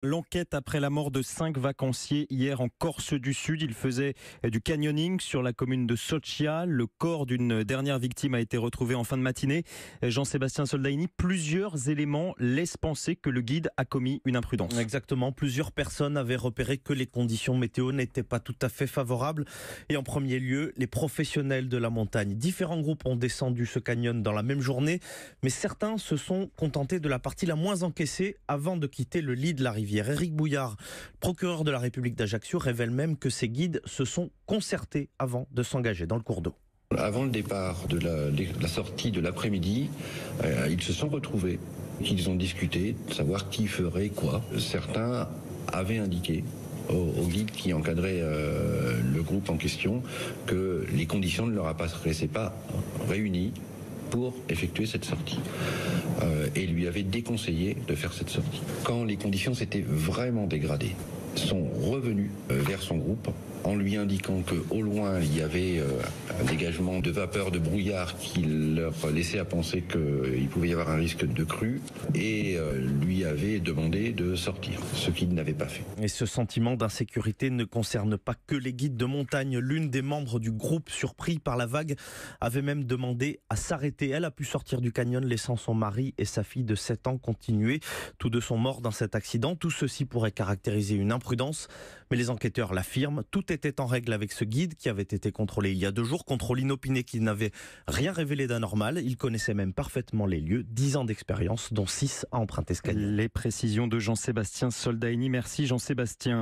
L'enquête après la mort de 5 vacanciers hier en Corse du Sud. Ils faisaient du canyoning sur la commune de Soccia. Le corps d'une dernière victime a été retrouvé en fin de matinée. Jean-Sébastien Soldaini, plusieurs éléments laissent penser que le guide a commis une imprudence. Exactement, plusieurs personnes avaient repéré que les conditions météo n'étaient pas tout à fait favorables. Et en premier lieu, les professionnels de la montagne. Différents groupes ont descendu ce canyon dans la même journée, mais certains se sont contentés de la partie la moins encaissée avant de quitter le lit de la rivière. Éric Bouillard, procureur de la République d'Ajaccio, révèle même que ces guides se sont concertés avant de s'engager dans le cours d'eau. Avant le départ de la sortie de l'après-midi, ils se sont retrouvés. Ils ont discuté de savoir qui ferait quoi. Certains avaient indiqué au guide qui encadrait le groupe en question que les conditions ne leur apparaissaient pas réunies pour effectuer cette sortie et lui avait déconseillé de faire cette sortie. Quand les conditions s'étaient vraiment dégradées, sont revenus vers son groupe en lui indiquant qu'au loin il y avait un dégagement de vapeur de brouillard qui leur laissait à penser qu'il pouvait y avoir un risque de crue et lui avait demandé de sortir, ce qu'il n'avait pas fait. Et ce sentiment d'insécurité ne concerne pas que les guides de montagne. L'une des membres du groupe, surpris par la vague, avait même demandé à s'arrêter. Elle a pu sortir du canyon laissant son mari et sa fille de 7 ans continuer. Tous deux sont morts dans cet accident. Tout ceci pourrait caractériser une imprudence, mais les enquêteurs l'affirment. Tout était en règle avec ce guide qui avait été contrôlé il y a 2 jours. Contrôle inopiné qui n'avait rien révélé d'anormal. Il connaissait même parfaitement les lieux. 10 ans d'expérience, dont 6 à emprunter ce canyon. Les précisions de Jean-Sébastien Soldaini. Merci Jean-Sébastien.